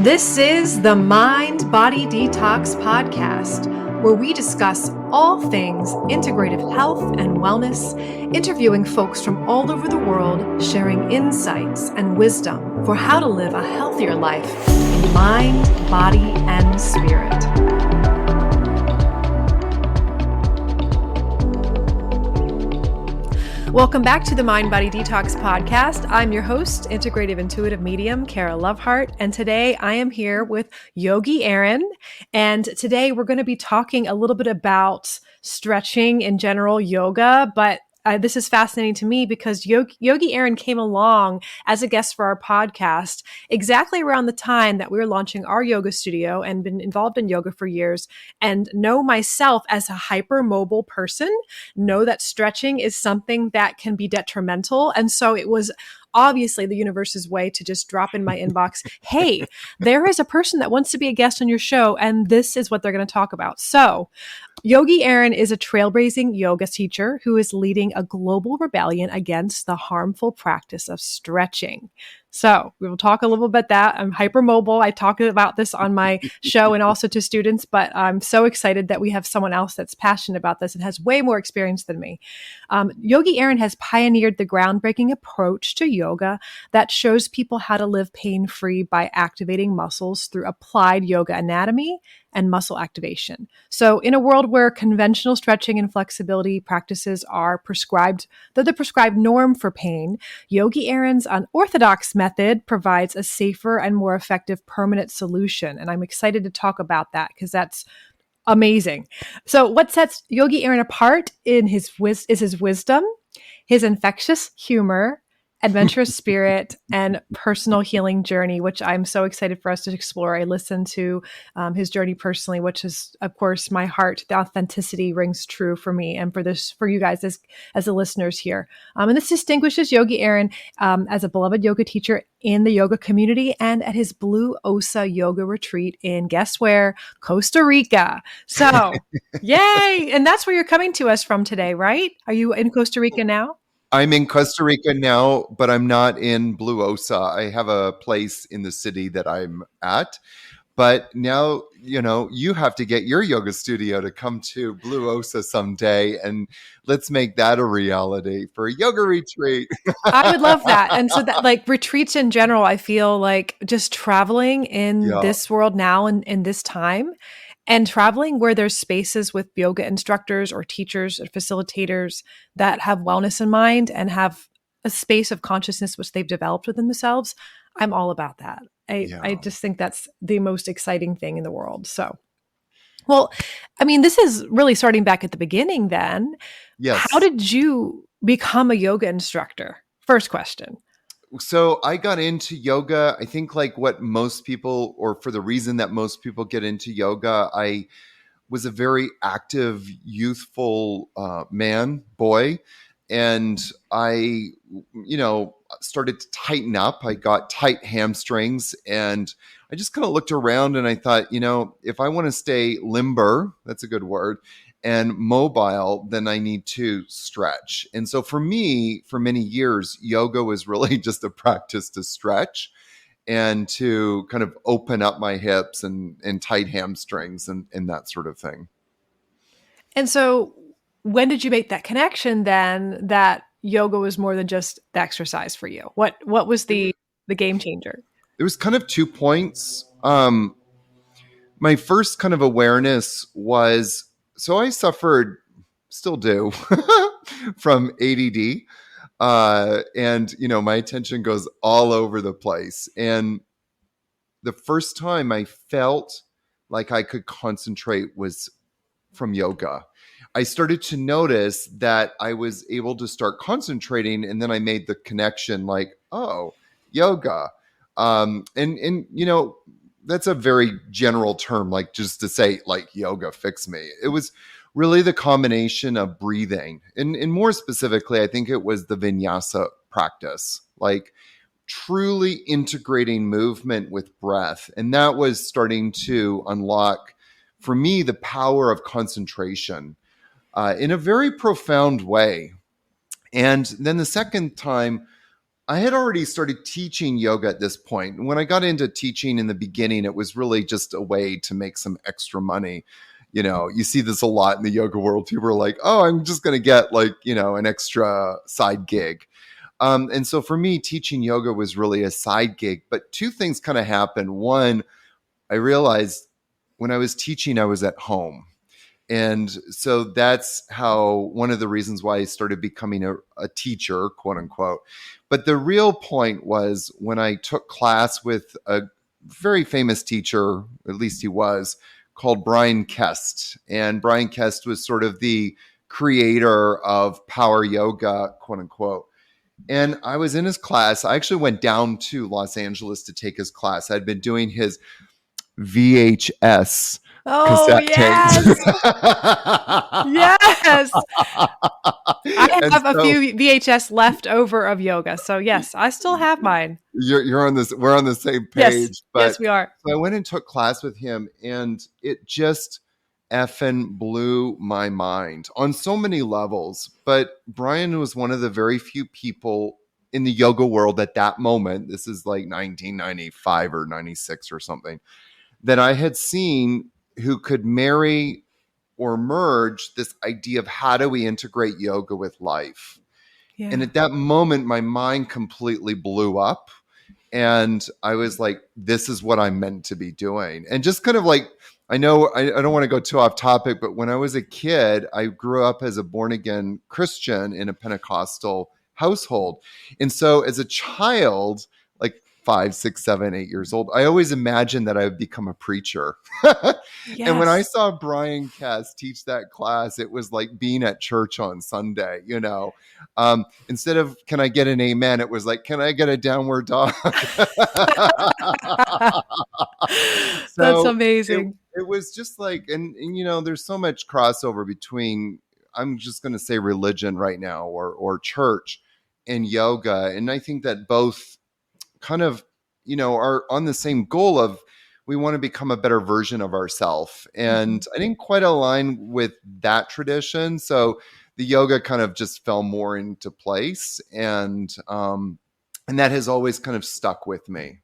This is the Mind Body Detox Podcast, where we discuss all things integrative health and wellness, interviewing folks from all over the world, sharing insights and wisdom for how to live a healthier life in mind, body, and spirit. Welcome back to the Mind Body Detox Podcast. I'm your host, integrative intuitive medium, Kara Lovehart, and today I am here with Yogi Aaron. And today we're going to be talking a little bit about stretching in general, yoga, but this is fascinating to me because Yogi Aaron came along as a guest for our podcast exactly around the time that we were launching our yoga studio and been involved in yoga for years, and know myself as a hypermobile person, know that stretching is something that can be detrimental. And so it was obviously the universe's way to just drop in my inbox, hey, there is a person that wants to be a guest on your show, and this is what they're going to talk about. So Yogi Aaron is a trailblazing yoga teacher who is leading a global rebellion against the harmful practice of stretching. So we will talk a little bit about that. I'm hypermobile. I talk about this on my show and also to students, but I'm so excited that we have someone else that's passionate about this and has way more experience than me. Yogi Aaron has pioneered the groundbreaking approach to yoga that shows people how to live pain-free by activating muscles through applied yoga anatomy and muscle activation. So in a world where conventional stretching and flexibility practices are prescribed, they're the prescribed norm for pain, Yogi Aaron's unorthodox method provides a safer and more effective permanent solution. And I'm excited to talk about that because that's amazing. So what sets Yogi Aaron apart is his wisdom, his infectious humor, adventurous spirit, and personal healing journey, which I'm so excited for us to explore. I listened to his journey personally, which is, of course, my heart. The authenticity rings true for me and for you guys as the listeners here. And this distinguishes Yogi Aaron as a beloved yoga teacher in the yoga community and at his Blue Osa yoga retreat in, guess where? Costa Rica. So, yay! And that's where you're coming to us from today, right? Are you in Costa Rica now? I'm in Costa Rica now, but I'm not in Blue Osa. I have a place in the city that I'm at. But now, you have to get your yoga studio to come to Blue Osa someday, and let's make that a reality for a yoga retreat. I would love that. And so that, like, retreats in general, I feel like just traveling in this world now and in this time, and traveling where there's spaces with yoga instructors or teachers or facilitators that have wellness in mind and have a space of consciousness which they've developed within themselves. I'm all about that. I just think that's the most exciting thing in the world. So, well, I mean, this is really starting back at the beginning then. Yes. How did you become a yoga instructor? First question. So I got into yoga, I think like what most people, or for the reason that most people get into yoga, I was a very active, youthful boy. And I, started to tighten up. I got tight hamstrings and I just kind of looked around and I thought, if I want to stay limber, that's a good word, and mobile, then I need to stretch. And so for me, for many years, yoga was really just a practice to stretch and to kind of open up my hips and tight hamstrings and that sort of thing. And so when did you make that connection then that yoga was more than just the exercise for you? What was the game changer? There was kind of 2 points. My first kind of awareness was, so I suffered, still do, from ADD. And, my attention goes all over the place. And the first time I felt like I could concentrate was from yoga. I started to notice that I was able to start concentrating, and then I made the connection like, oh, yoga. And that's a very general term, like just to say like yoga fix me. It was really the combination of breathing. And more specifically, I think it was the vinyasa practice, like truly integrating movement with breath. And that was starting to unlock for me the power of concentration in a very profound way. And then the second time, I had already started teaching yoga at this point. When I got into teaching in the beginning, it was really just a way to make some extra money. You see this a lot in the yoga world. People are like, oh, I'm just going to get like, an extra side gig. And so for me, teaching yoga was really a side gig. But two things kind of happened. One, I realized when I was teaching, I was at home. And so that's how one of the reasons why I started becoming a teacher, quote unquote. But the real point was when I took class with a very famous teacher, at least he was, called Brian Kest. And Brian Kest was sort of the creator of power yoga, quote unquote. And I was in his class. I actually went down to Los Angeles to take his class. I'd been doing his VHS Oh, cassette yes. tapes. Yes. I And have a so few VHS left over of yoga. So yes, I still have mine. you're on this, we're on the same Yes. page. Yes, But we are. so I went and took class with him, and it just effing blew my mind on so many levels. But Brian was one of the very few people in the yoga world at that moment. This is like 1995 or 96 or something, that I had seen who could marry or merge this idea of how do we integrate yoga with life. Yeah. And at that moment, my mind completely blew up. And I was like, this is what I'm meant to be doing. And just kind of like, I know I don't want to go too off topic, but when I was a kid, I grew up as a born again Christian in a Pentecostal household. And so as a child, like 5, 6, 7, 8 years old, I always imagined that I would become a preacher. And when I Yes. saw Brian Cass teach that class, it was like being at church on Sunday, Instead of can I get an amen, it was like, can I get a downward dog? That's So amazing. it was just like, and there's so much crossover between, I'm just going to say religion right now, or church and yoga. And I think that both kind of, are on the same goal of we want to become a better version of ourselves. And I didn't quite align with that tradition. So the yoga kind of just fell more into place. And that has always kind of stuck with me.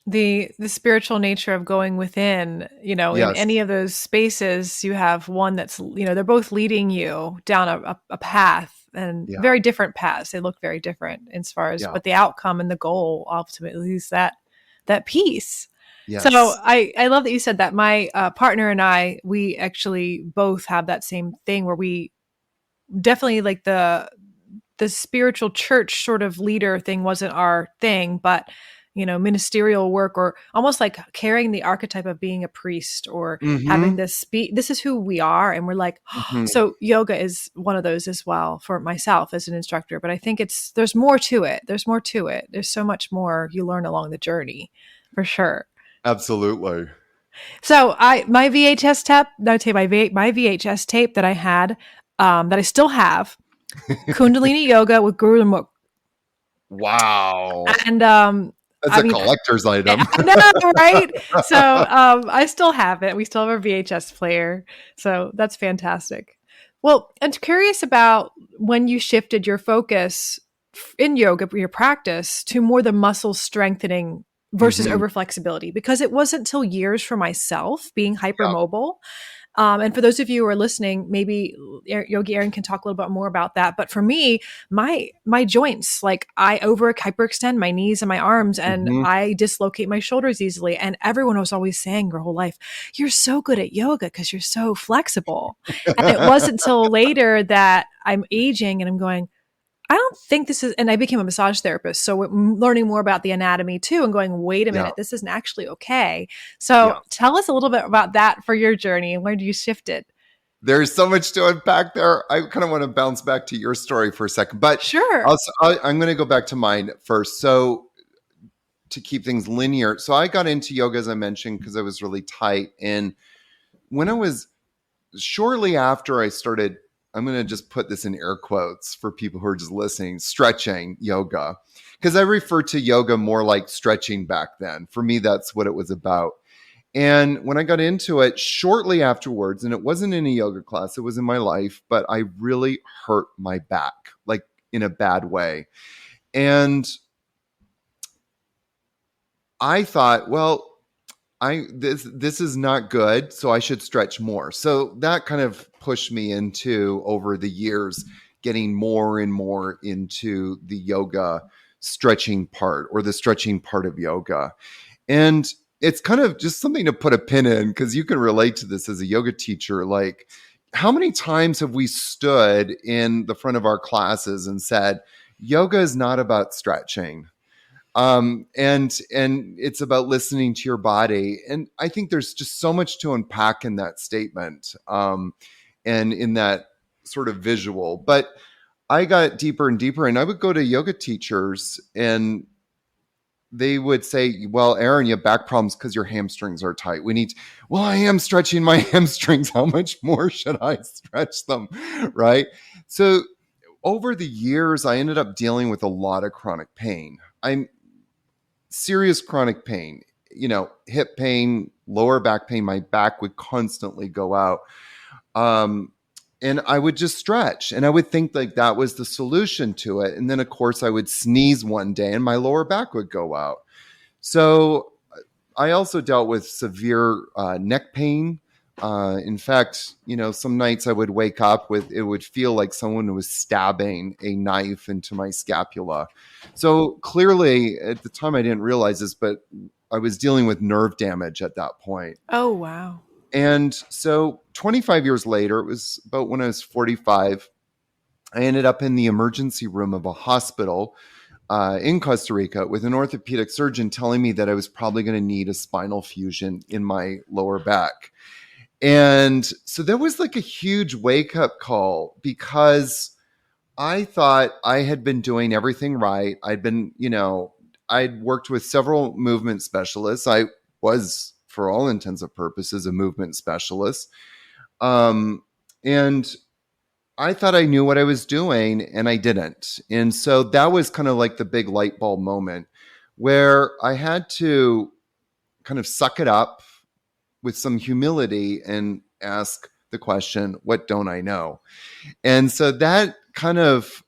The spiritual nature of going within, in any Yes. of those spaces, you have one that's, they're both leading you down a path, and Yeah. very different paths. They look very different as far as, Yeah. but the outcome and the goal ultimately is that peace. Yes. So I love that you said that. My partner and I, we actually both have that same thing where we definitely like the spiritual church sort of leader thing wasn't our thing, but ministerial work, or almost like carrying the archetype of being a priest, or having this this is who we are. And we're like, so yoga is one of those as well for myself as an instructor. But I think there's more to it. There's so much more you learn along the journey, for sure. Absolutely. So my VHS tape, my VHS tape that I had, that I still have, Kundalini Yoga with Guru Mukh. Wow. And That's a collector's item. I know, right? So I still have it. We still have our VHS player. So that's fantastic. Well, I'm curious about when you shifted your focus in yoga, your practice, to more the muscle strengthening versus over flexibility, because it wasn't until years for myself being hypermobile. And for those of you who are listening, maybe Yogi Aaron can talk a little bit more about that. But for me, my joints, like I hyperextend my knees and my arms, and I dislocate my shoulders easily. And everyone was always saying their whole life, you're so good at yoga because you're so flexible. And it wasn't until later that I'm aging and I'm going, I don't think this is, and I became a massage therapist. So learning more about the anatomy too, and going, wait a minute, this isn't actually okay. So tell us a little bit about that for your journey, and where do you shift it? There's so much to unpack there. I kind of want to bounce back to your story for a second, but sure. I'm going to go back to mine first. So to keep things linear. So I got into yoga, as I mentioned, because I was really tight. And when I was shortly after I started, I'm going to just put this in air quotes for people who are just listening, stretching yoga, because I refer to yoga more like stretching back then. For me, that's what it was about. And when I got into it shortly afterwards, and it wasn't in a yoga class, it was in my life, but I really hurt my back, like in a bad way. And I thought, well, this is not good, so I should stretch more. So that kind of pushed me into, over the years, getting more and more into the yoga stretching part, or the stretching part of yoga. And it's kind of just something to put a pin in, because you can relate to this as a yoga teacher. Like, how many times have we stood in the front of our classes and said, yoga is not about stretching, and it's about listening to your body. And I think there's just so much to unpack in that statement, and in that sort of visual. But I got deeper and deeper, and I would go to yoga teachers, and they would say, well, Aaron, you have back problems because your hamstrings are tight. Well, I am stretching my hamstrings. How much more should I stretch them? Right. So over the years, I ended up dealing with a lot of chronic pain. I'm serious chronic pain, hip pain, lower back pain. My back would constantly go out. And I would just stretch, and I would think like that was the solution to it. And then, of course, I would sneeze one day and my lower back would go out. So I also dealt with severe neck pain. In fact, some nights I would wake up with, it would feel like someone was stabbing a knife into my scapula. So clearly, at the time, I didn't realize this, but I was dealing with nerve damage at that point. Oh, wow. And so 25 years later, it was about when I was 45, I ended up in the emergency room of a hospital in Costa Rica with an orthopedic surgeon telling me that I was probably going to need a spinal fusion in my lower back. And so there was like a huge wake up call, because I thought I had been doing everything right. I'd worked with several movement specialists. I was, for all intents and purposes, a movement specialist. And I thought I knew what I was doing, and I didn't. And so that was kind of like the big light bulb moment where I had to kind of suck it up with some humility and ask the question, what don't I know? And so that kind of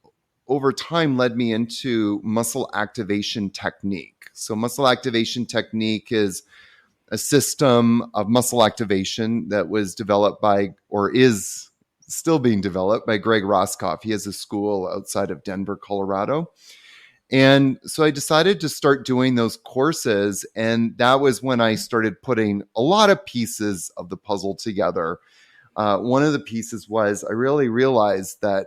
over time led me into muscle activation technique. So muscle activation technique is a system of muscle activation that was developed by, or is still being developed by, Greg Roskoff. He has a school outside of Denver, Colorado. And so I decided to start doing those courses. And that was when I started putting a lot of pieces of the puzzle together. One of the pieces was I really realized that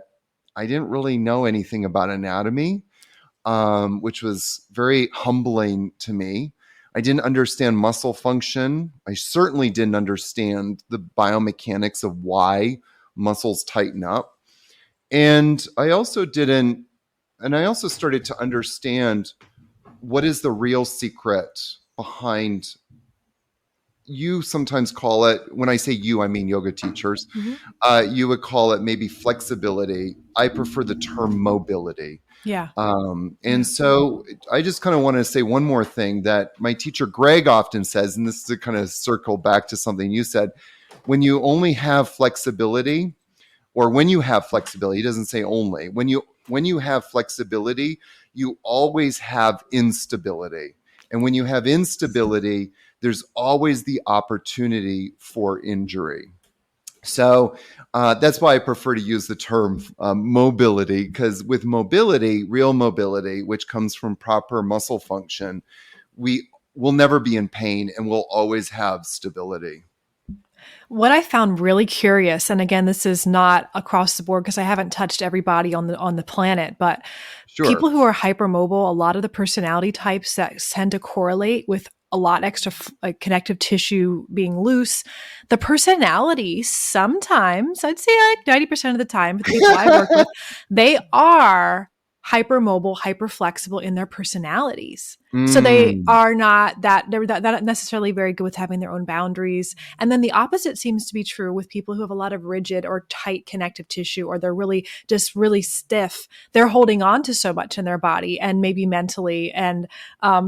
I didn't really know anything about anatomy, which was very humbling to me. I didn't understand muscle function. I certainly didn't understand the biomechanics of why muscles tighten up. And I also started to understand what is the real secret behind, you sometimes call it, when I say you, I mean yoga teachers, you would call it maybe flexibility. I prefer the term mobility. Yeah. And so I just kind of want to say one more thing that my teacher Greg often says, and this is to kind of circle back to something you said. When you only have flexibility, or when you have flexibility, he doesn't say only, when you have flexibility, you always have instability. And when you have instability, there's always the opportunity for injury. So that's why I prefer to use the term mobility, because with mobility, real mobility, which comes from proper muscle function, we will never be in pain and we'll always have stability. What I found really curious, and again, this is not across the board because I haven't touched everybody on the planet, but Sure. people who are hypermobile, a lot of the personality types that tend to correlate with a lot extra connective tissue being loose, the personality sometimes, I'd say like 90% of the time, the people I work with, they are hypermobile, hyperflexible in their personalities. So they are not they're not necessarily very good with having their own boundaries. And then the opposite seems to be true with people who have a lot of rigid or tight connective tissue, or they're really stiff. They're holding on to so much in their body and maybe mentally. And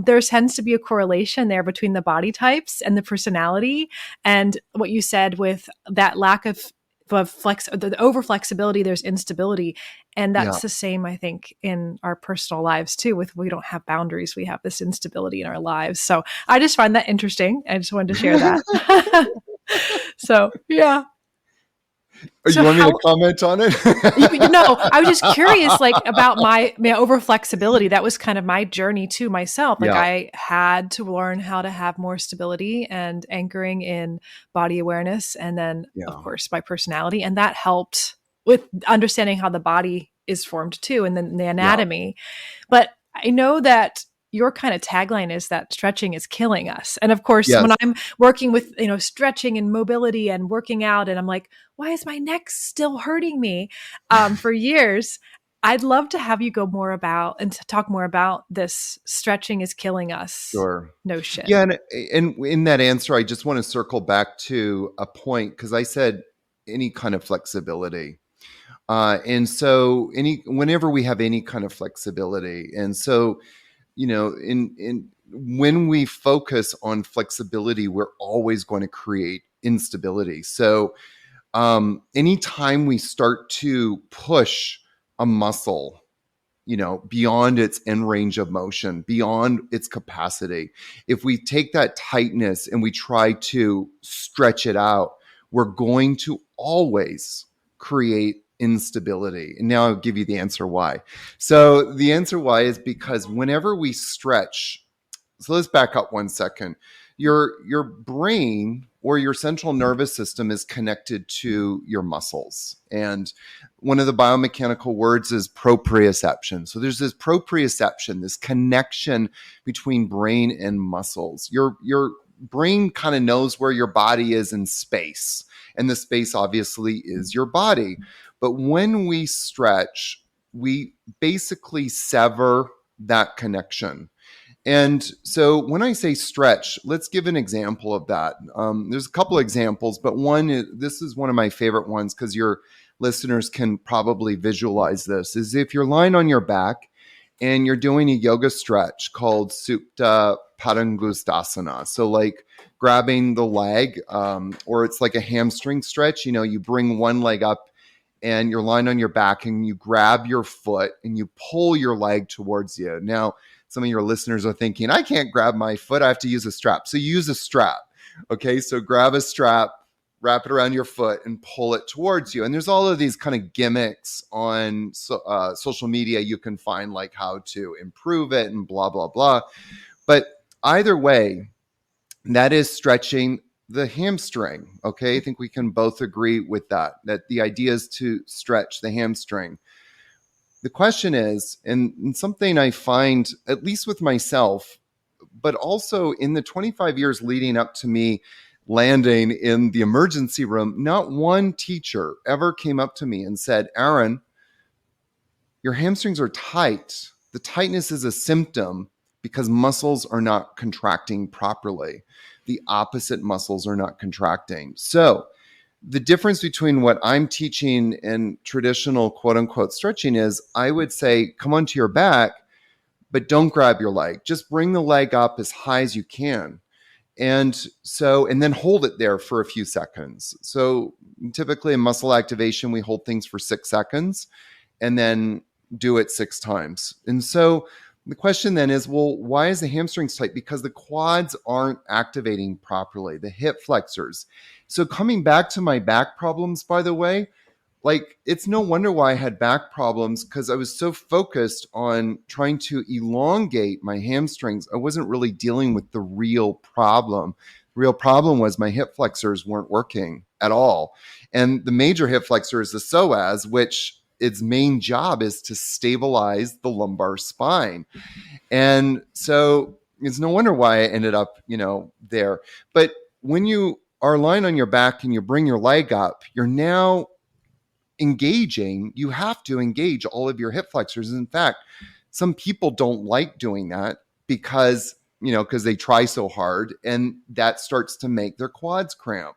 there tends to be a correlation there between the body types and the personality. And what you said with that lack of the over flexibility, there's instability. And Yeah. that's the same, I think, in our personal lives too. We don't have boundaries. We have this instability in our lives. So I just find that interesting. I just wanted to share that. So, yeah. So You want me to how, comment on it? I was just curious, like about my over flexibility. That was kind of my journey to myself. Like Yeah. I had to learn how to have more stability and anchoring in body awareness. And then of Yeah. course my personality. And that helped with understanding how the body is formed too. And then the Yeah. anatomy. But I know that your kind of tagline is that stretching is killing us. And of course, Yes. when I'm working with, stretching and mobility and working out, and I'm like, why is my neck still hurting me for years? I'd love to have you go more about and to talk more about this stretching is killing us Sure. notion. Yeah. And in that answer, I just want to circle back to a point because I said any kind of flexibility. And so whenever we have any kind of flexibility. And so, in when we focus on flexibility, we're always going to create instability. So anytime we start to push a muscle, beyond its end range of motion, beyond its capacity, if we take that tightness and we try to stretch it out, we're going to always create instability. And now I'll give you the answer why. So the answer why is because whenever we stretch, so let's back up 1 second. Your brain or your central nervous system is connected to your muscles. And one of the biomechanical words is proprioception. So there's this proprioception, this connection between brain and muscles. Your brain kind of knows where your body is in space. And the space obviously is your body. But when we stretch, we basically sever that connection. And so when I say stretch, let's give an example of that. There's a couple examples, but this is one of my favorite ones because your listeners can probably visualize this, is if you're lying on your back and you're doing a yoga stretch called Supta Padangusthasana. So like grabbing the leg, or it's like a hamstring stretch. You bring one leg up and you're lying on your back and you grab your foot and you pull your leg towards you. Now, some of your listeners are thinking, I can't grab my foot. I have to use a strap. So you use a strap. Okay. So grab a strap, wrap it around your foot and pull it towards you. And there's all of these kind of gimmicks on social media. You can find like how to improve it and blah, blah, blah. But either way, that is stretching the hamstring. Okay. I think we can both agree with that the idea is to stretch the hamstring. The question is, and something I find, at least with myself, but also in the 25 years leading up to me landing in the emergency room, not one teacher ever came up to me and said, Aaron, your hamstrings are tight. The tightness is a symptom because muscles are not contracting properly. The opposite muscles are not contracting. So the difference between what I'm teaching and traditional quote unquote stretching is I would say, come onto your back, but don't grab your leg. Just bring the leg up as high as you can. And then hold it there for a few seconds. So typically in muscle activation, we hold things for 6 seconds and then do it 6 times. And so the question then is, well, why is the hamstrings tight? Because the quads aren't activating properly, the hip flexors. So coming back to my back problems, by the way, like it's no wonder why I had back problems because I was so focused on trying to elongate my hamstrings. I wasn't really dealing with the real problem. The real problem was my hip flexors weren't working at all. And the major hip flexor is the psoas, which its main job is to stabilize the lumbar spine. And so it's no wonder why I ended up, there. But when you are lying on your back and you bring your leg up, you're now you have to engage all of your hip flexors. In fact, some people don't like doing that because they try so hard and that starts to make their quads cramp.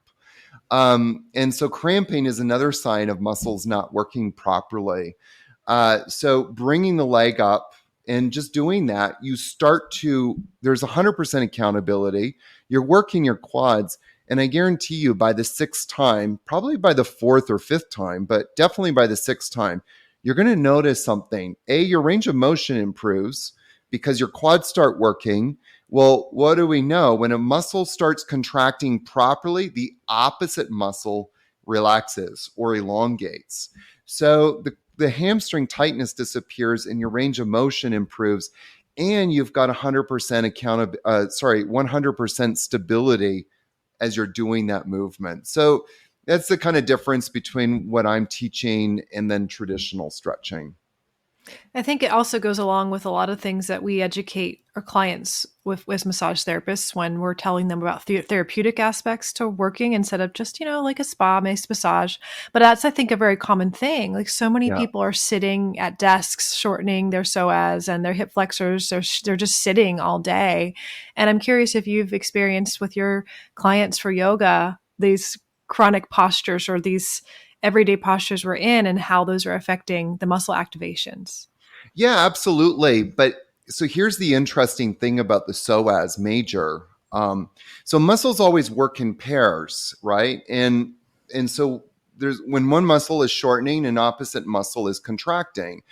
And so cramping is another sign of muscles not working properly. So bringing the leg up and just doing that, there's 100% accountability. You're working your quads. And I guarantee you by the sixth time, probably by the fourth or fifth time, but definitely by the sixth time, you're going to notice something. Your range of motion improves because your quads start working. Well, what do we know? When a muscle starts contracting properly, the opposite muscle relaxes or elongates. So the hamstring tightness disappears and your range of motion improves, and you've got 100% stability as you're doing that movement. So that's the kind of difference between what I'm teaching and then traditional stretching. I think it also goes along with a lot of things that we educate our clients with as massage therapists when we're telling them about therapeutic aspects to working instead of just, like a spa-based massage. But that's, I think, a very common thing. Like so many Yeah. people are sitting at desks, shortening their psoas and their hip flexors. They're just sitting all day. And I'm curious if you've experienced with your clients for yoga, these chronic postures or these everyday postures we're in and how those are affecting the muscle activations. Yeah, absolutely. But so here's the interesting thing about the psoas major. So muscles always work in pairs, right? And so there's when one muscle is shortening, an opposite muscle is contracting,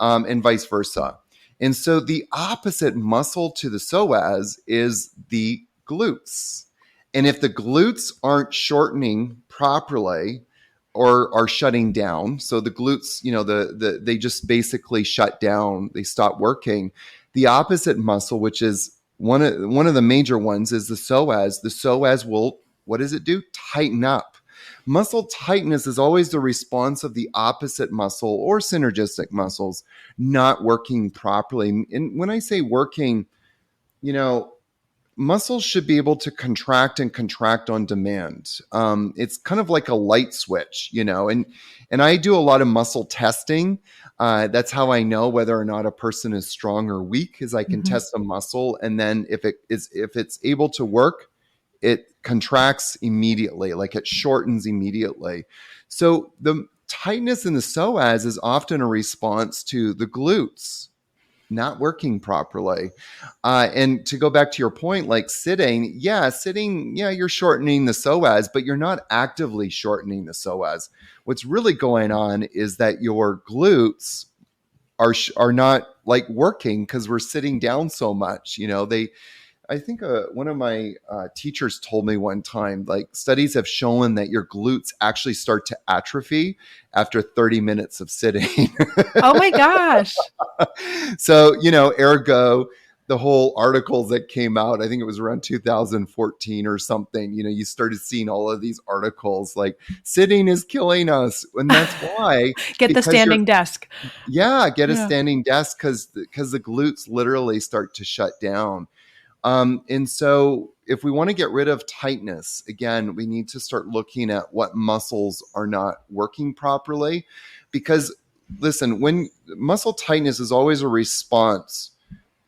and vice versa. And so the opposite muscle to the psoas is the glutes. And if the glutes aren't shortening properly, or are shutting down. So the glutes, they just basically shut down. They stop working. The opposite muscle, which is one of the major ones, is the psoas. The psoas will, what does it do? Tighten up. Muscle tightness is always the response of the opposite muscle or synergistic muscles not working properly. And when I say working, muscles should be able to contract and contract on demand. It's kind of like a light switch, and I do a lot of muscle testing. That's how I know whether or not a person is strong or weak, is I can test a muscle, and then if it's able to work, it contracts immediately, like it shortens immediately. So the tightness in the psoas is often a response to the glutes not working properly. And to go back to your point, like sitting, you're shortening the psoas, but you're not actively shortening the psoas. What's really going on is that your glutes are not like working because we're sitting down so much. I think one of my teachers told me one time, like studies have shown that your glutes actually start to atrophy after 30 minutes of sitting. Oh my gosh. So, ergo, the whole articles that came out, I think it was around 2014 or something, you started seeing all of these articles like sitting is killing us. And that's why. Get the standing desk. Yeah, get a standing desk because the glutes literally start to shut down. And so if we want to get rid of tightness, again, we need to start looking at what muscles are not working properly. Because listen, when muscle tightness is always a response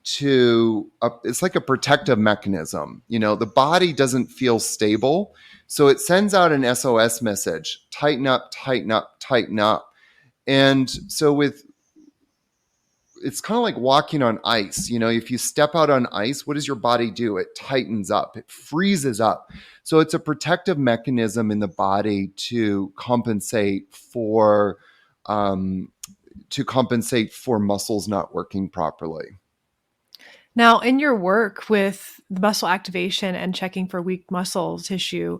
to, it's like a protective mechanism. The body doesn't feel stable. So it sends out an SOS message, tighten up, tighten up, tighten up. And so it's kind of like walking on ice. If you step out on ice, what does your body do? It tightens up, it freezes up. So it's a protective mechanism in the body to compensate for muscles not working properly. Now, in your work with the muscle activation and checking for weak muscle tissue,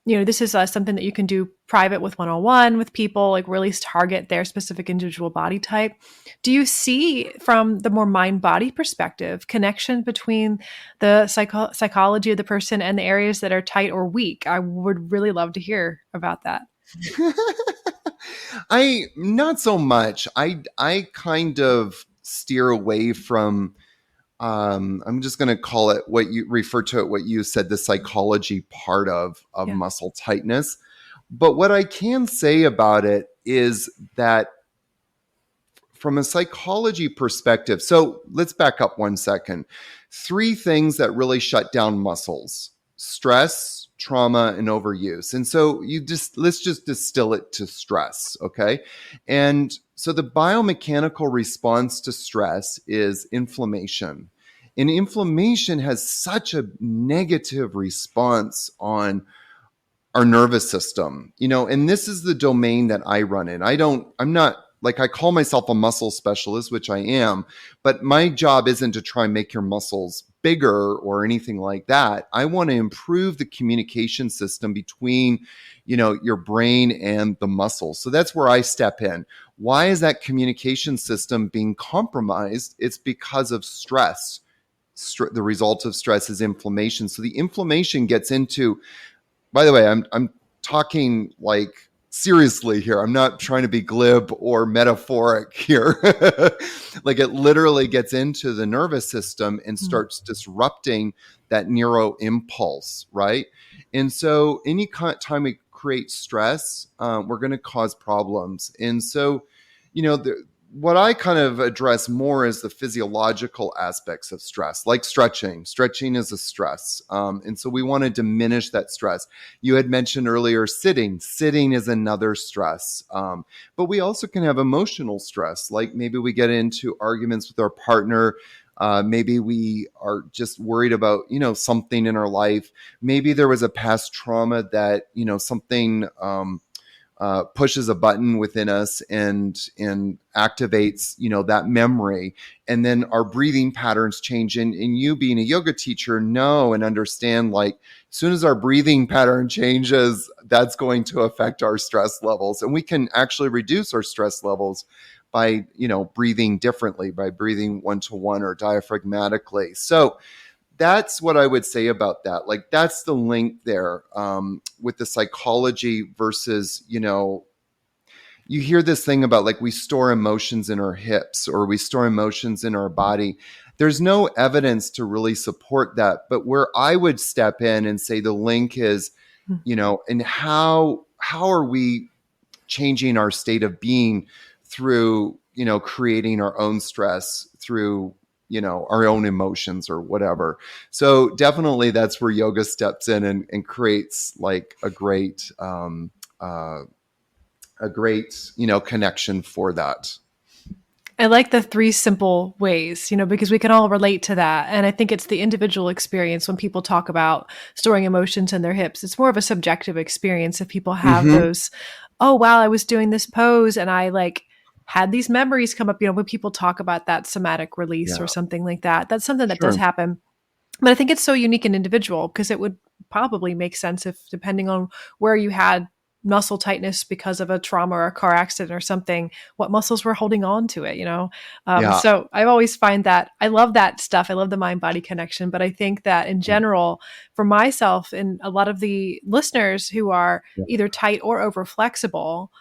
this is something that you can do private with one-on-one with people, like really target their specific individual body type. Do you see from the more mind-body perspective connection between the psychology of the person and the areas that are tight or weak? I would really love to hear about that. Not so much. I kind of steer away from, I'm just going to call it what you said, the psychology part of muscle tightness. But what I can say about it is that from a psychology perspective, so let's back up 1 second. 3 things that really shut down muscles: stress, trauma, and overuse. And so let's just distill it to stress. Okay. And so the biomechanical response to stress is inflammation. And inflammation has such a negative response on our nervous system, and this is the domain that I run in. I'm not like, I call myself a muscle specialist, which I am, but my job isn't to try and make your muscles bigger or anything like that. I want to improve the communication system between, your brain and the muscle. So that's where I step in. Why is that communication system being compromised? It's because of stress. The result of stress is inflammation. So the inflammation gets into, by the way, I'm talking like seriously here. I'm not trying to be glib or metaphoric here. Like, it literally gets into the nervous system and starts disrupting that neuro impulse, right? And so any time we create stress, we're going to cause problems. And so, what I kind of address more is the physiological aspects of stress, like stretching. Stretching is a stress. And so we want to diminish that stress. You had mentioned earlier sitting. Sitting is another stress. But we also can have emotional stress, like maybe we get into arguments with our partner. Maybe we are just worried about, something in our life. Maybe there was a past trauma that, something pushes a button within us and activates, that memory. And then our breathing patterns change. And you, being a yoga teacher, know and understand, like, as soon as our breathing pattern changes, that's going to affect our stress levels. And we can actually reduce our stress levels by, breathing differently, by breathing 1-to-1 or diaphragmatically. So that's what I would say about that. Like, that's the link there, with the psychology versus, you hear this thing about, like, we store emotions in our hips or we store emotions in our body. There's no evidence to really support that. But where I would step in and say the link is, and how are we changing our state of being through, creating our own stress through, our own emotions or whatever. So definitely that's where yoga steps in and creates like a great, connection for that. I like the 3 simple ways, because we can all relate to that. And I think it's the individual experience when people talk about storing emotions in their hips. It's more of a subjective experience if people have those, oh, wow, I was doing this pose and I had these memories come up, when people talk about that somatic release or something like that. That's something that does happen. But I think it's so unique and individual, because it would probably make sense if, depending on where you had muscle tightness because of a trauma or a car accident or something, what muscles were holding on to it, So I always find that I love that stuff. I love the mind body connection, but I think that in general, for myself and a lot of the listeners who are either tight or over flexible,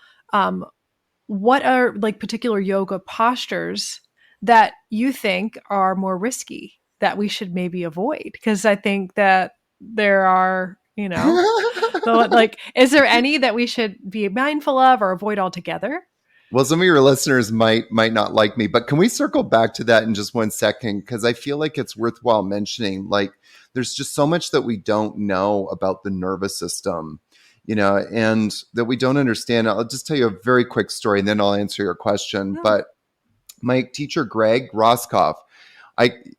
what are particular yoga postures that you think are more risky that we should maybe avoid? Because I think that there are, is there any that we should be mindful of or avoid altogether? Well, some of your listeners might not like me, but can we circle back to that in just 1 second? Because I feel like it's worthwhile mentioning. Like, there's just so much that we don't know about the nervous system, and that we don't understand. I'll just tell you a very quick story and then I'll answer your question. But my teacher, Greg Roskoff,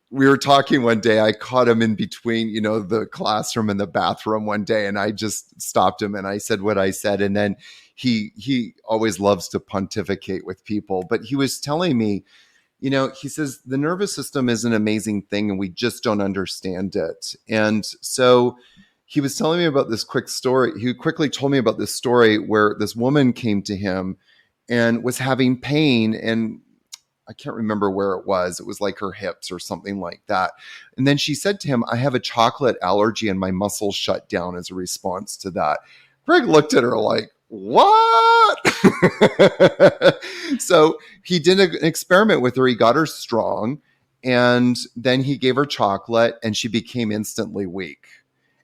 we were talking one day. I caught him in between, the classroom and the bathroom one day, and I just stopped him and I said what I said. And then he always loves to pontificate with people, but he was telling me, he says the nervous system is an amazing thing and we just don't understand it. And so he was telling me about this quick story. He quickly told me about this story where this woman came to him and was having pain, and I can't remember where it was. It was like her hips or something like that. And then she said to him, I have a chocolate allergy and my muscles shut down as a response to that. Greg looked at her like, what? So he did an experiment with her. He got her strong, and then he gave her chocolate and she became instantly weak.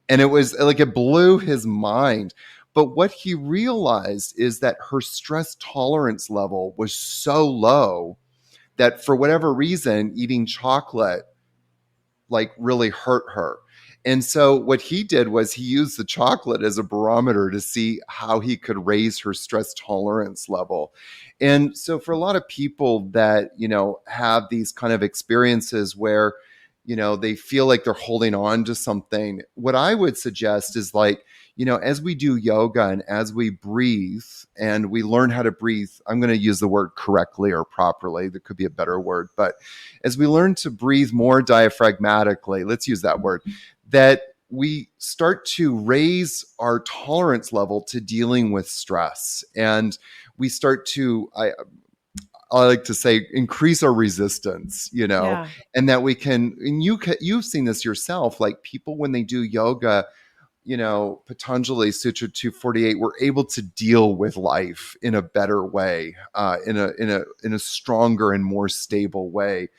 And it was like, it blew his mind. But what he realized is that her stress tolerance level was so low that for whatever reason, eating chocolate really hurt her. And so what he did was he used the chocolate as a barometer to see how he could raise her stress tolerance level. And so for a lot of people that, have these kind of experiences where, they feel like they're holding on to something. What I would suggest is like, as we do yoga and as we breathe and we learn how to breathe, I'm going to use the word correctly or properly. There could be a better word, but as we learn to breathe more diaphragmatically, let's use that word, that we start to raise our tolerance level to dealing with stress. And we start to, I like to say, increase our resistance, Yeah. and that we can, and you've seen this yourself, like people, when they do yoga, Patanjali Sutra 248, we're able to deal with life in a better way, in a stronger and more stable way.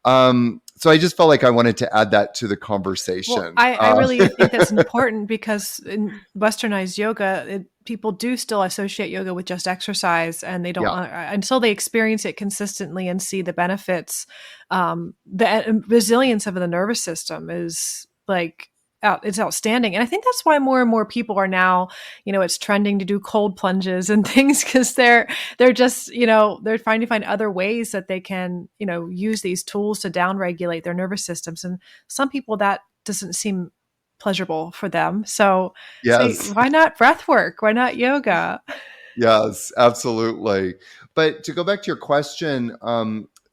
So I just felt like I wanted to add that to the Well, conversation. I really think that's important because in westernized yoga, people do still associate yoga with just exercise, and they don't Yeah. until they experience it consistently and see the benefits. The resilience of the nervous system is like it's outstanding, and I think that's why more and more people are now, it's trending to do cold plunges and things because they're just, they're trying to find other ways that they can, use these tools to downregulate their nervous systems. And some people that doesn't seem pleasurable for them. So say, Yes. why not breath work? Why not yoga? Yes, absolutely. But to go back to your question,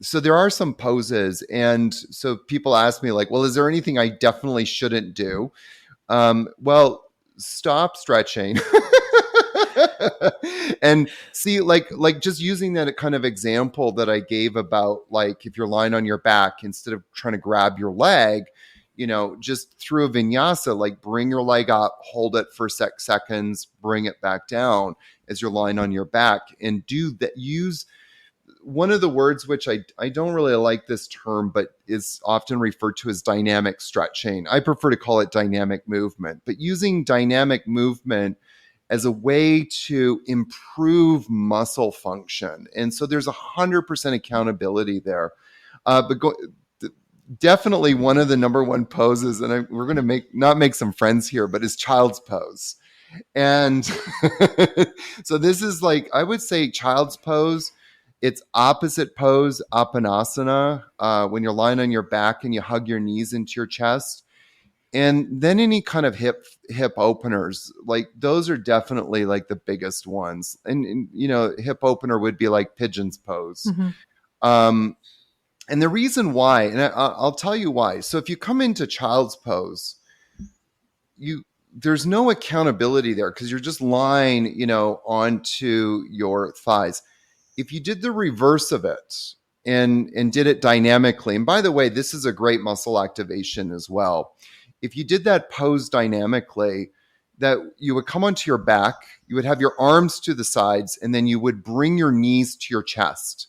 so there are some poses, and so people ask me like, well, is there anything I definitely shouldn't do? Well, stop stretching. And see, like just using that kind of example that I gave about, like, if you're lying on your back, instead of trying to grab your leg, just through a vinyasa, like bring your leg up, hold it for seconds, bring it back down as you're lying on your back, and do that. Use one of the words, which I don't really like this term, but is often referred to as dynamic stretching. I prefer to call it dynamic movement, but using dynamic movement as a way to improve muscle function. And so there's 100% accountability there. Definitely one of the number one poses, and we're going to not make some friends here, but is child's pose. And so this is like, I would say child's pose. It's opposite pose, apanasana, when you're lying on your back and you hug your knees into your chest. And then any kind of hip openers, like those are definitely like the biggest ones. And hip opener would be like pigeon's pose. Mm-hmm. And the reason why, and I'll tell you why. So if you come into child's pose, there's no accountability there because you're just lying, onto your thighs. If you did the reverse of it and did it dynamically, and by the way, this is a great muscle activation as well. If you did that pose dynamically, that you would come onto your back, you would have your arms to the sides, and then you would bring your knees to your chest.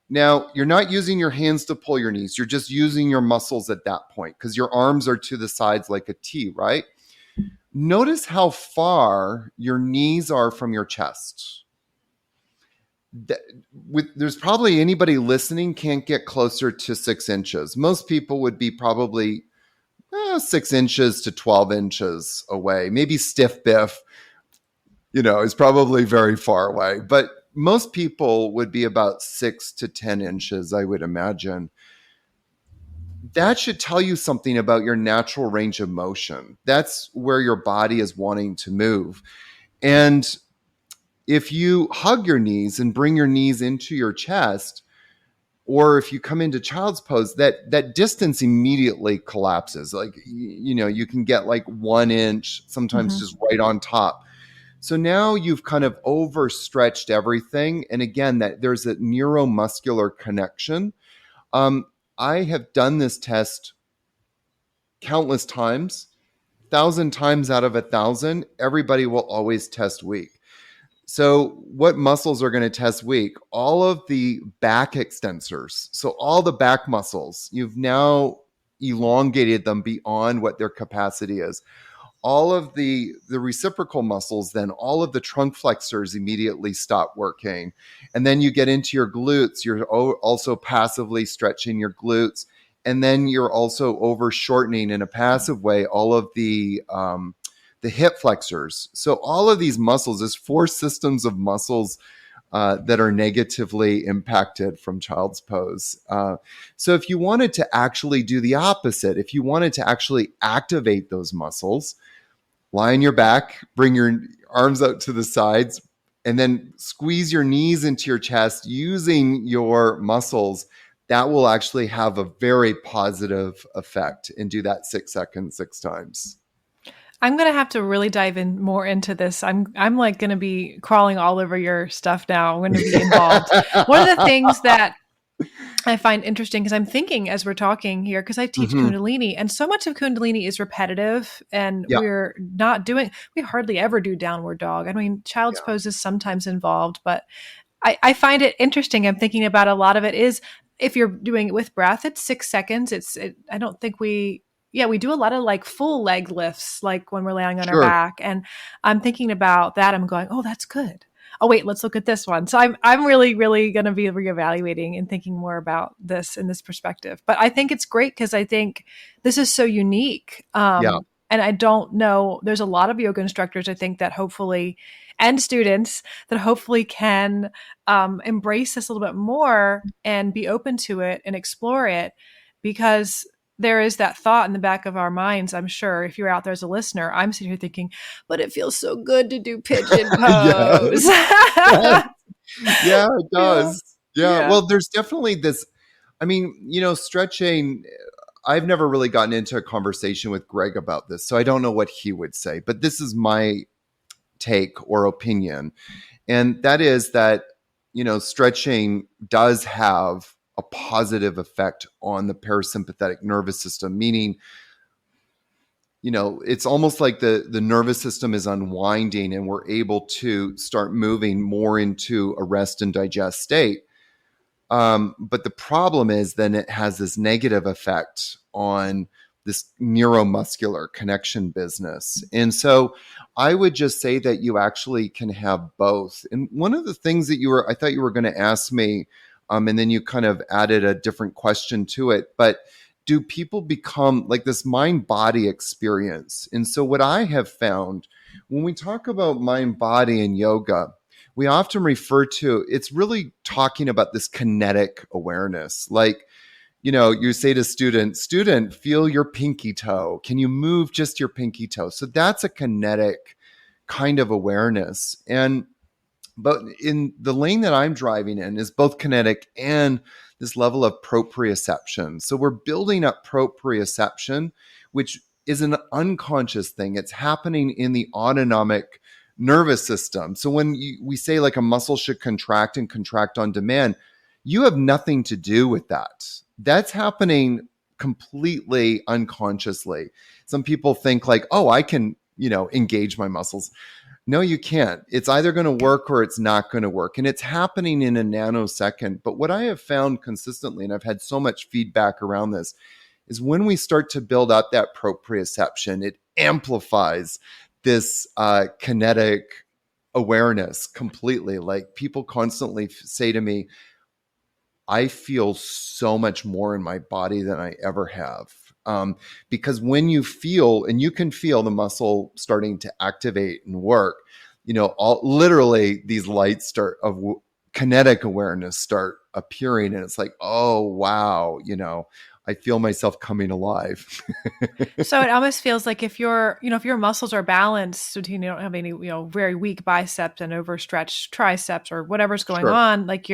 Now, you're not using your hands to pull your knees. You're just using your muscles at that point because your arms are to the sides like a T, right? Notice how far your knees are from your chest. There's probably anybody listening can't get closer to 6 inches. Most people would be probably 6 inches to 12 inches away. Maybe stiff Biff, is probably very far away. But most people would be about 6 to 10 inches, I would imagine. That should tell you something about your natural range of motion. That's where your body is wanting to move. And if you hug your knees and bring your knees into your chest, or if you come into child's pose, that distance immediately collapses. Like, you can get like 1 inch, sometimes just right on top. So now you've kind of overstretched everything. And again, that there's a neuromuscular connection. I have done this test countless times, 1,000 times out of 1,000, everybody will always test weak. So what muscles are going to test weak? All of the back extensors. So all the back muscles, you've now elongated them beyond what their capacity is. All of the reciprocal muscles, then all of the trunk flexors immediately stop working. And then you get into your glutes. You're also passively stretching your glutes. And then you're also over shortening in a passive way all of the hip flexors. So all of these muscles, there's 4 systems of muscles that are negatively impacted from child's pose. So if you wanted to actually do the opposite, if you wanted to actually activate those muscles, lie on your back, bring your arms out to the sides, and then squeeze your knees into your chest using your muscles. That will actually have a very positive effect, and do that 6 seconds, 6 times. I'm going to have to really dive in more into this. I'm like going to be crawling all over your stuff now. I'm going to be involved. One of the things that I find interesting, because I'm thinking as we're talking here, because I teach Mm-hmm. Kundalini, and so much of Kundalini is repetitive, and Yeah. we hardly ever do downward dog. I mean, child's Yeah. pose is sometimes involved, but I find it interesting. I'm thinking about a lot of it is, if you're doing it with breath, it's 6 seconds. I don't think we do a lot of like full leg lifts, like when we're laying on our Sure. back. And I'm thinking about that. I'm going, oh, that's good. Oh, wait, let's look at this one. So I'm really, really going to be reevaluating and thinking more about this in this perspective. But I think it's great because I think this is so unique. Yeah. And I don't know, there's a lot of yoga instructors, I think, that hopefully, and students that hopefully can embrace this a little bit more and be open to it and explore it, because there is that thought in the back of our minds. I'm sure if you're out there as a listener, I'm sitting here thinking, but it feels so good to do pigeon pose. Yes. Yeah, it Yeah. does. Yeah. Yeah. Well, there's definitely this. I mean, stretching. I've never really gotten into a conversation with Greg about this, so I don't know what he would say, but this is my take or opinion. And that is that, stretching does have a positive effect on the parasympathetic nervous system, meaning, it's almost like the nervous system is unwinding and we're able to start moving more into a rest and digest state. But the problem is then it has this negative effect on this neuromuscular connection business. And so I would just say that you actually can have both. And one of the things that I thought you were going to ask me, and then you kind of added a different question to it, but do people become like this mind body experience? And so what I have found when we talk about mind body and yoga, we often refer to, it's really talking about this kinetic awareness. Like, you say to student, feel your pinky toe. Can you move just your pinky toe? So that's a kinetic kind of awareness. But in the lane that I'm driving in is both kinetic and this level of proprioception. So we're building up proprioception, which is an unconscious thing. It's happening in the autonomic nervous system. So when we say like a muscle should contract and contract on demand, you have nothing to do with that. That's happening completely unconsciously. Some people think like, oh, I can, engage my muscles. No, you can't. It's either going to work or it's not going to work. And it's happening in a nanosecond. But what I have found consistently, and I've had so much feedback around this, is when we start to build up that proprioception, it amplifies this kinetic awareness completely. Like people constantly say to me, I feel so much more in my body than I ever have. Because when you feel, and you can feel the muscle starting to activate and work, literally these lights kinetic awareness start appearing, and it's like, oh wow, I feel myself coming alive. So it almost feels like if your muscles are balanced, so you don't have any, very weak biceps and overstretched triceps or whatever's going Sure. on, like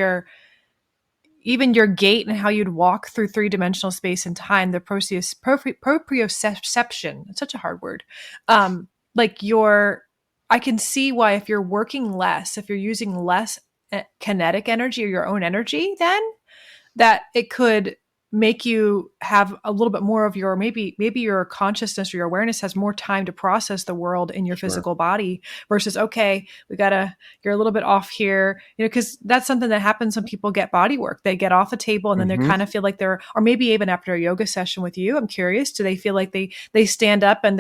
even your gait and how you'd walk through three-dimensional space and time, the proprioception, it's such a hard word. Like I can see why if you're working less, if you're using less kinetic energy or your own energy, then that it could make you have a little bit more of your, maybe your consciousness or your awareness has more time to process the world in your Sure. physical body versus, okay, you're a little bit off here, because that's something that happens when people get body work. They get off a table and then they kind of feel like or maybe even after a yoga session with you, I'm curious, do they feel like they stand up and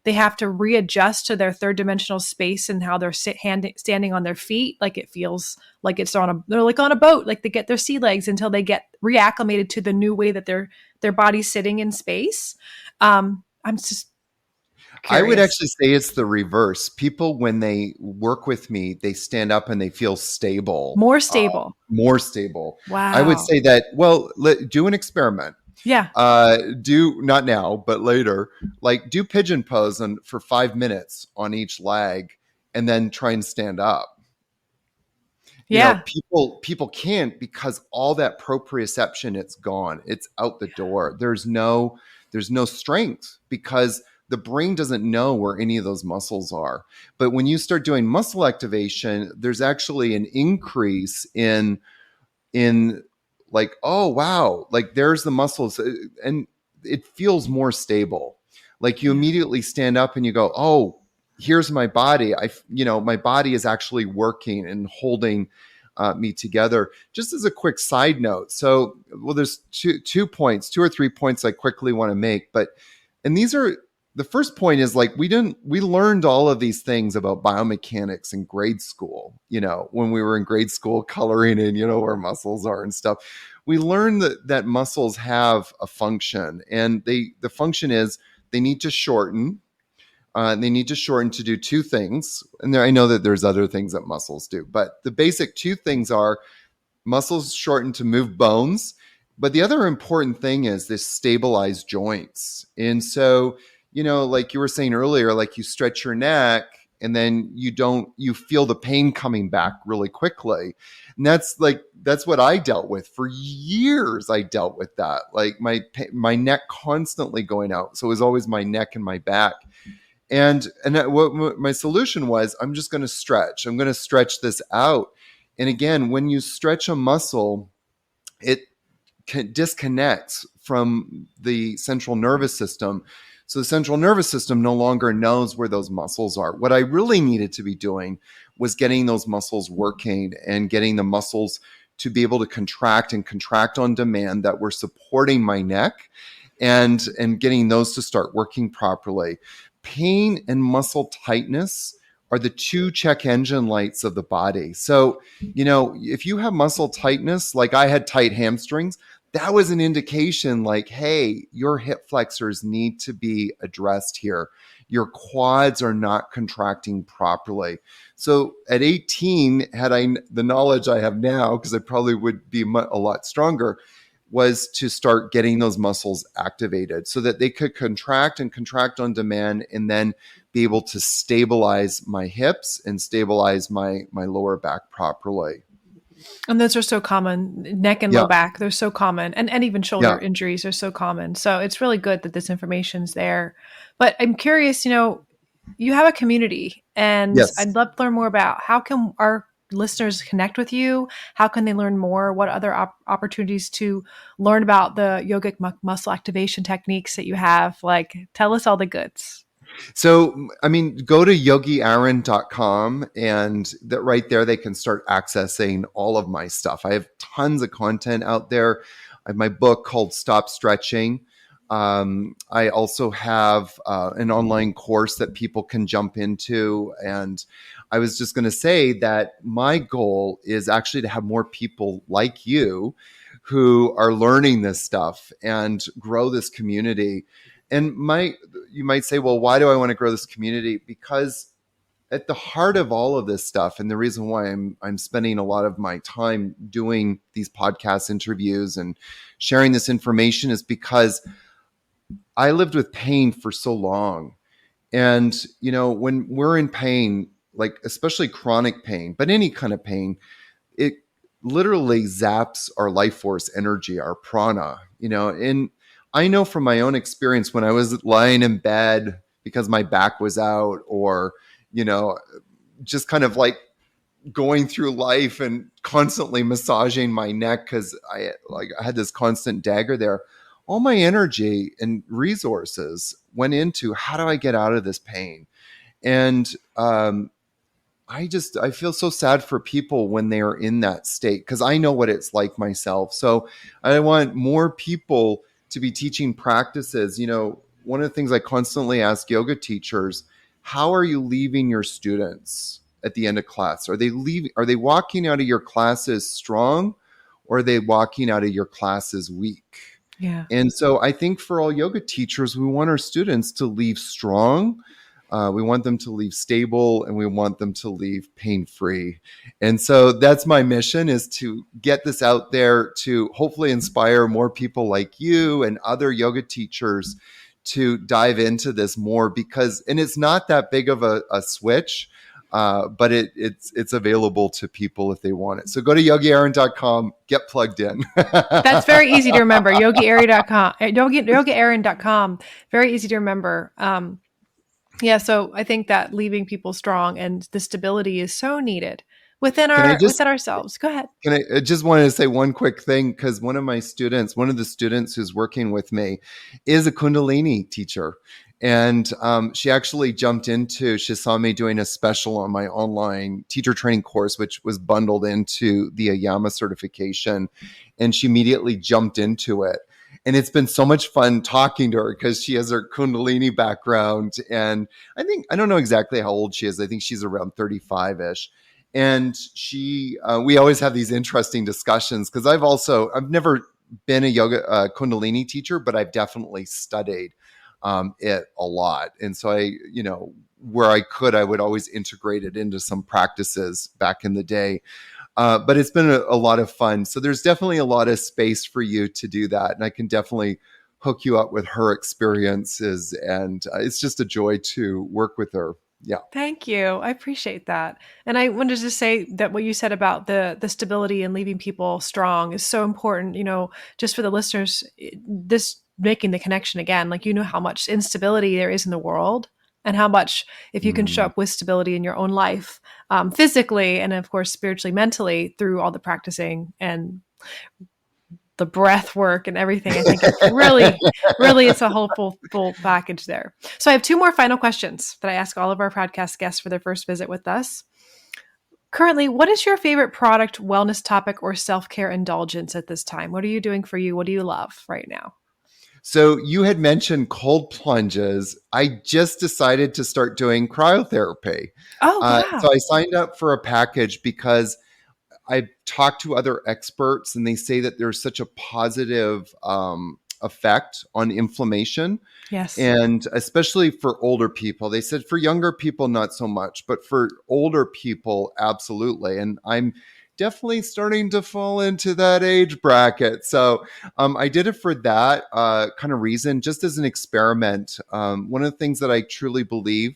they have to readjust to their third dimensional space and how they're standing on their feet? Like it feels like they're like on a boat, like they get their sea legs until they get reacclimated to the new way that their body's sitting in space. I'm just I would Curious. actually say it's the reverse. People, when they work with me, they stand up and they feel stable, More stable. more stable. I would Wow. say that, well, do an experiment. Yeah. Do not now, but later, like do pigeon pose for 5 minutes on each leg and then try and stand up. Yeah. People can't, because all that proprioception, it's gone, it's out the door. There's no strength, because the brain doesn't know where any of those muscles are. But when you start doing muscle activation, there's actually an increase in like, oh wow, like there's the muscles, and it feels more stable. Like you Yeah. immediately stand up and you go, oh, here's my body. My body is actually working and holding me together. Just as a quick side note, so, well, there's two or three points I quickly want to make, and these are, the first point is, like, we learned all of these things about biomechanics in grade school, when we were in grade school coloring in, where muscles are and stuff. We learned that muscles have a function, and the function is they need to shorten. They need to shorten to do two things. And I know that there's other things that muscles do, but the basic two things are muscles shorten to move bones. But the other important thing is this stabilize joints. And so, like you were saying earlier, like you stretch your neck and then you feel the pain coming back really quickly. And that's what I dealt with for years. I dealt with that, like my neck constantly going out. So it was always my neck and my back. And what my solution was, I'm just going to stretch. I'm going to stretch this out. And again, when you stretch a muscle, it disconnects from the central nervous system. So the central nervous system no longer knows where those muscles are. What I really needed to be doing was getting those muscles working and getting the muscles to be able to contract and contract on demand that were supporting my neck, and getting those to start working properly. Pain and muscle tightness are the two check engine lights of the body. So, if you have muscle tightness, like I had tight hamstrings, that was an indication, like, hey, your hip flexors need to be addressed here. Your quads are not contracting properly. So at 18, had I the knowledge I have now, because I probably would be a lot stronger, was to start getting those muscles activated so that they could contract and contract on demand, and then be able to stabilize my hips and stabilize my lower back properly. And those are so common. Neck and Yeah. low back, they're so common. And even shoulder Yeah. injuries are so common. So it's really good that this information's there. But I'm curious, you have a community, and Yes. I'd love to learn more about how can our listeners connect with you? How can they learn more? What other opportunities to learn about the yogic muscle activation techniques that you have? Like, tell us all the goods. So, I mean, go to yogiaaron.com, and that right there, they can start accessing all of my stuff. I have tons of content out there. I have my book called Stop Stretching. I also have an online course that people can jump into. And I was just going to say that my goal is actually to have more people like you who are learning this stuff and grow this community. And you might say, well, why do I want to grow this community? Because at the heart of all of this stuff, and the reason why I'm spending a lot of my time doing these podcast interviews and sharing this information, is because I lived with pain for so long. And, when we're in pain, like especially chronic pain, but any kind of pain, it literally zaps our life force energy, our prana, and I know from my own experience, when I was lying in bed because my back was out, or, just kind of like going through life and constantly massaging my neck because I had this constant dagger there. All my energy and resources went into, how do I get out of this pain? And I feel so sad for people when they are in that state, because I know what it's like myself. So I want more people to be teaching practices. One of the things I constantly ask yoga teachers, how are you leaving your students at the end of class? Are they walking out of your classes strong, or are they walking out of your classes weak? Yeah. And so I think for all yoga teachers, we want our students to leave strong. We want them to leave stable, and we want them to leave pain-free. And so that's my mission, is to get this out there to hopefully inspire more people like you and other yoga teachers to dive into this more, because, and it's not that big of a switch, but it's available to people if they want it. So go to yogiaaron.com, get plugged in. That's very easy to remember. YogiAaron.com. YogiAaron.com. Very easy to remember. Yeah, so I think that leaving people strong and the stability is so needed within within ourselves. Go ahead. I just wanted to say one quick thing, because one of the students who's working with me is a Kundalini teacher. And she actually she saw me doing a special on my online teacher training course, which was bundled into the AYAMA certification. And she immediately jumped into it. And it's been so much fun talking to her, because she has her Kundalini background. And I don't know exactly how old she is. I think she's around 35-ish. And we always have these interesting discussions, because I've never been a yoga Kundalini teacher, but I've definitely studied it a lot. And so where I could, I would always integrate it into some practices back in the day. But it's been a lot of fun. So there's definitely a lot of space for you to do that. And I can definitely hook you up with her experiences. And it's just a joy to work with her. Yeah. Thank you. I appreciate that. And I wanted to say that what you said about the stability and leaving people strong is so important, just for the listeners, this making the connection again, like, how much instability there is in the world, and how much, if you can show up with stability in your own life, physically, and of course, spiritually, mentally, through all the practicing and the breath work and everything, I think it's really, it's a whole full package there. So I have two more final questions that I ask all of our podcast guests for their first visit with us. Currently, what is your favorite product, wellness topic, or self-care indulgence at this time? What are you doing for you? What do you love right now? So you had mentioned cold plunges. I just decided to start doing cryotherapy. Oh, wow. So I signed up for a package because I've talked to other experts, and they say that there's such a positive effect on inflammation. Yes. And especially for older people. They said for younger people, not so much, but for older people, absolutely. And I'm definitely starting to fall into that age bracket. So I did it for that kind of reason, just as an experiment. One of the things that I truly believe,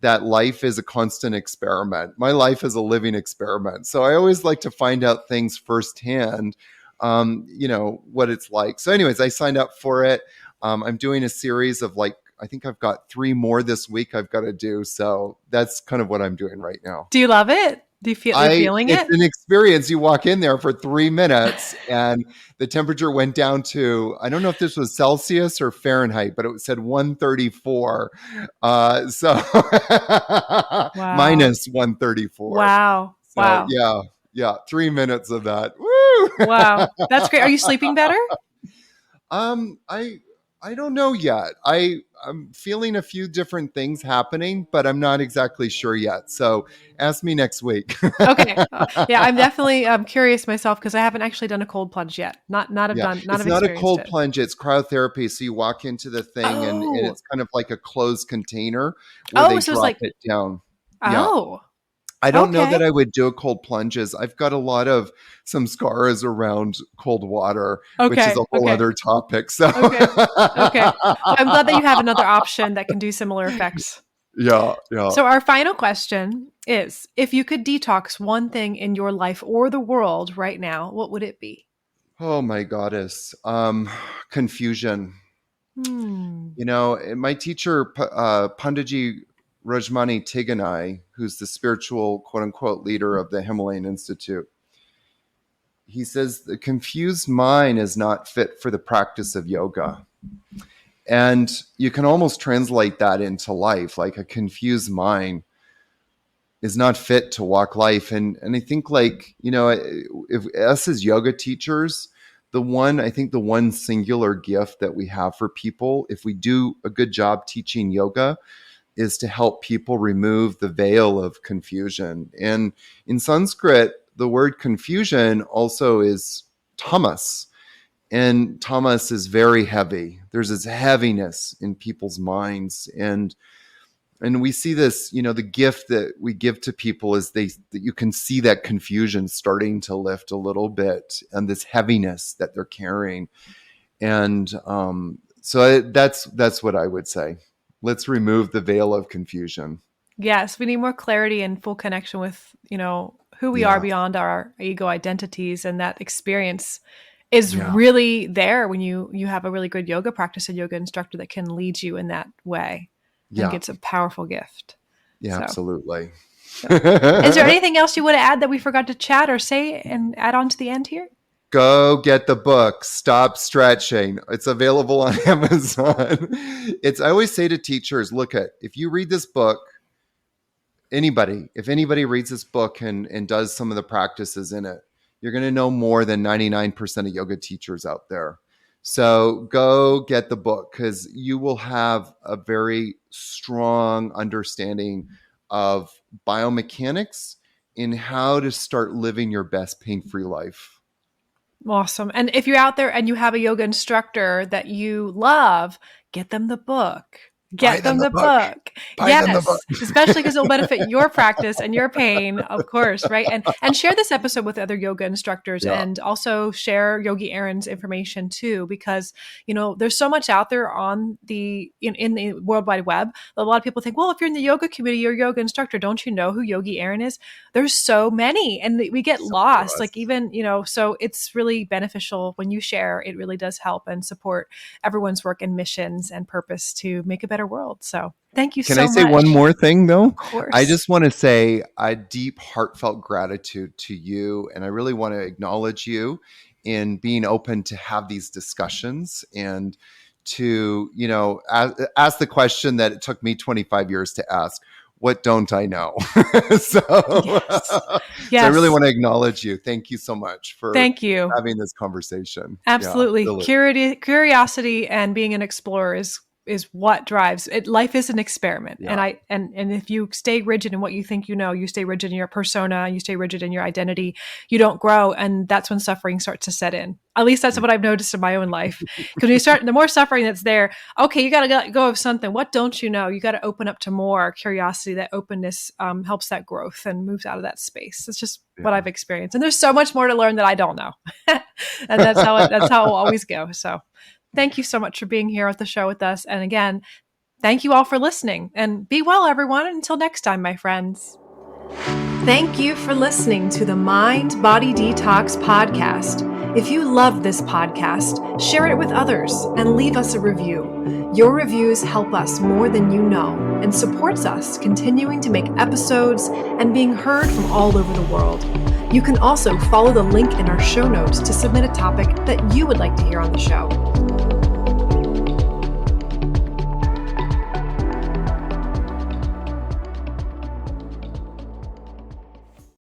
that life is a constant experiment. My life is a living experiment. So I always like to find out things firsthand, what it's like. So anyways, I signed up for it. I'm doing a series of I think I've got 3 more this week I've got to do. So that's kind of what I'm doing right now. Do you love it? Do you feel you're feeling it? It's an experience. You walk in there for 3 minutes and the temperature went down to, I don't know if this was Celsius or Fahrenheit, but it said 134. So Wow. minus 134. Wow. So, wow. Yeah. 3 minutes of that. Woo! Wow. That's great. Are you sleeping better? I don't know yet. I'm feeling a few different things happening, but I'm not exactly sure yet. So ask me next week. Okay. Yeah, I'm definitely curious myself, because I haven't actually done a cold plunge yet. It's not a cold plunge. It's cryotherapy. So you walk into the thing and it's kind of like a closed container where they drop it down. Oh. Yeah. I don't know that I would do a cold plunges. I've got some scars around cold water, which is a whole other topic. So okay. Well, I'm glad that you have another option that can do similar effects. Yeah. So our final question is, if you could detox one thing in your life or the world right now, what would it be? Oh my goddess. Confusion. My teacher, Panditji Rajmani Tiganai, who's the spiritual quote unquote leader of the Himalayan Institute, he says the confused mind is not fit for the practice of yoga. And you can almost translate that into life. Like, a confused mind is not fit to walk life. And I think if us as yoga teachers, the one singular gift that we have for people, if we do a good job teaching yoga, is to help people remove the veil of confusion. And in Sanskrit, the word confusion also is tamas. And tamas is very heavy. There's this heaviness in people's minds. And we see this, the gift that we give to people is that you can see that confusion starting to lift a little bit and this heaviness that they're carrying. And so that's what I would say. Let's remove the veil of confusion. Yes, we need more clarity and full connection with, who we are beyond our ego identities. And that experience is really there when you have a really good yoga practice and yoga instructor that can lead you in that way. I think it's a powerful gift. Yeah, so. Absolutely. So. Is there anything else you want to add that we forgot to chat or say and add on to the end here? Go get the book, Stop Stretching. It's available on Amazon. I always say to teachers, if you read this book, if anybody reads this book and does some of the practices in it, you're going to know more than 99% of yoga teachers out there. So go get the book because you will have a very strong understanding of biomechanics in how to start living your best pain-free life. Awesome. And if you're out there and you have a yoga instructor that you love, get them the book. Get them the book. Yes, especially because it'll benefit your practice and your pain, of course, right? And share this episode with other yoga instructors and also share Yogi Aaron's information too, because, there's so much out there on in the World Wide Web. A lot of people think, well, if you're in the yoga community, you're a yoga instructor. Don't you know who Yogi Aaron is? There's so many and we get lost. Like even, so it's really beneficial when you share. It really does help and support everyone's work and missions and purpose to make a better world. So thank you so much. Can I say one more thing though? Of course. I just want to say a deep, heartfelt gratitude to you. And I really want to acknowledge you in being open to have these discussions and to, ask the question that it took me 25 years to ask. What don't I know? So I really want to acknowledge you. Thank you so much for having this conversation. Absolutely. Yeah, curiosity and being an explorer is what drives it. Life is an experiment. Yeah. And if you stay rigid in what you think you stay rigid in your persona, you stay rigid in your identity, you don't grow. And that's when suffering starts to set in. At least that's what I've noticed in my own life. Because the more suffering that's there, okay, you got to let go of something. What don't you know? You got to open up to more curiosity. That openness helps that growth and moves out of that space. It's just what I've experienced. And there's so much more to learn that I don't know. And that's how it will always go. So thank you so much for being here at the show with us. And again, thank you all for listening. And be well, everyone. Until next time, my friends. Thank you for listening to the Mind Body Detox Podcast. If you love this podcast, share it with others and leave us a review. Your reviews help us more than you know and supports us continuing to make episodes and being heard from all over the world. You can also follow the link in our show notes to submit a topic that you would like to hear on the show.